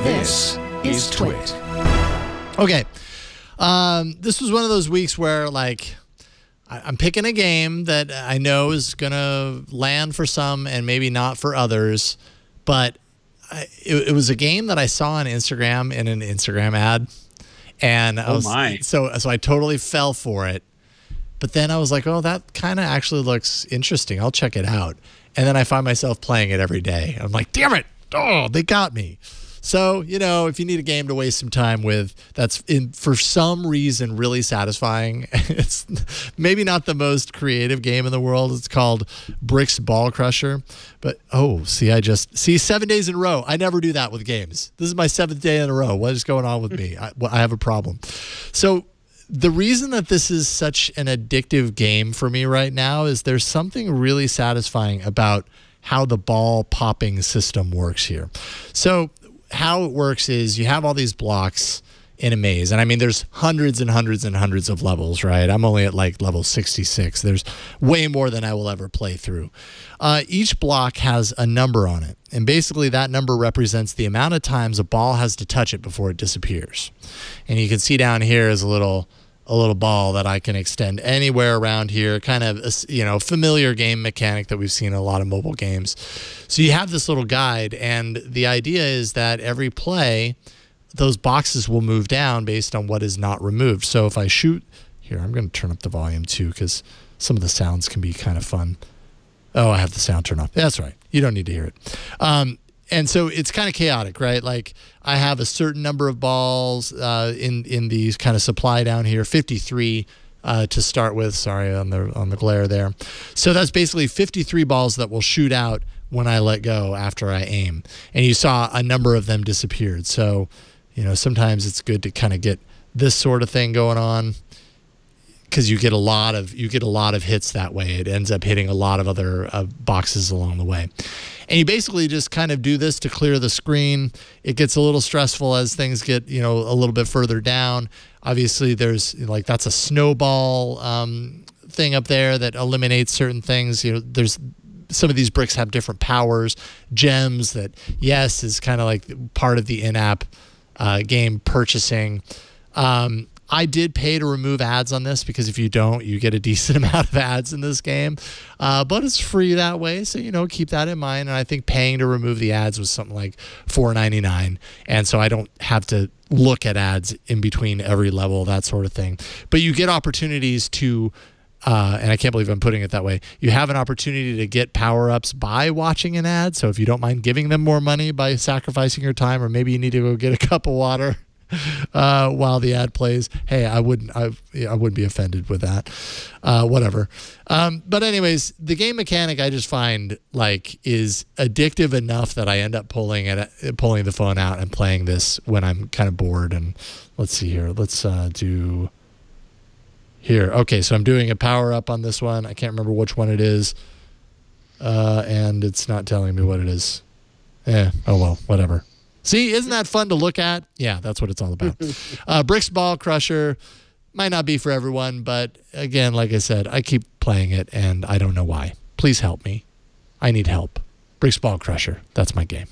This is TWiT. Okay. This was one of those weeks where, like, I'm picking a game that I know is going to land for some and maybe not for others, but it was a game that I saw on Instagram in an Instagram ad, and so I totally fell for it. But then I was like, oh, that kind of actually looks interesting. I'll check it out. And then I find myself playing it every day. I'm like, damn it. Oh, they got me. So, you know, if you need a game to waste some time with, that's for some reason really satisfying. It's maybe not the most creative game in the world. It's called Bricks Ball Crusher. But, oh, see, 7 days in a row. I never do that with games. This is my 7th day in a row. What is going on with me? I have a problem. So the reason that this is such an addictive game for me right now is there's something really satisfying about how the ball popping system works here. So how it works is you have all these blocks in a maze. And I mean, there's hundreds and hundreds and hundreds of levels, right? I'm only at like level 66. There's way more than I will ever play through. Each block has a number on it. And basically that number represents the amount of times a ball has to touch it before it disappears. And you can see down here is a little ball that I can extend anywhere around here, kind of a, you know, familiar game mechanic that we've seen in a lot of mobile games. So you have this little guide, and the idea is that every play, those boxes will move down based on what is not removed. So if I shoot here, I'm going to turn up the volume too, because some of the sounds can be kind of fun. Oh, I have the sound turned off. That's right. You don't need to hear it. And so it's kind of chaotic, right? Like I have a certain number of balls in these kind of supply down here, 53 to start with. Sorry on the glare there. So that's basically 53 balls that will shoot out when I let go after I aim. And you saw a number of them disappeared. So, you know, sometimes it's good to kind of get this sort of thing going on, because you get a lot of hits that way. It ends up hitting a lot of other boxes along the way. And you basically just kind of do this to clear the screen. It gets a little stressful as things get, you know, a little bit further down. Obviously, there's like that's a snowball thing up there that eliminates certain things. You know, there's some of these bricks have different powers, gems that, yes, is kind of like part of the in-app game purchasing. I did pay to remove ads on this, because if you don't, you get a decent amount of ads in this game. But it's free that way, so, you know, keep that in mind. And I think paying to remove the ads was something like $4.99. And so I don't have to look at ads in between every level, that sort of thing. But you get opportunities to, and I can't believe I'm putting it that way, you have an opportunity to get power-ups by watching an ad. So if you don't mind giving them more money by sacrificing your time, or maybe you need to go get a cup of water while the ad plays, hey, I wouldn't be offended with that. Whatever. But anyways, the game mechanic I just find like is addictive enough that I end up pulling the phone out and playing this when I'm kind of bored. And let's see here. Let's do here. Okay, so I'm doing a power up on this one. I can't remember which one it is, and it's not telling me what it is. Oh well, whatever. See, isn't that fun to look at? Yeah, that's what it's all about. Bricks Ball Crusher might not be for everyone, but again, like I said, I keep playing it and I don't know why. Please help me. I need help. Bricks Ball Crusher. That's my game.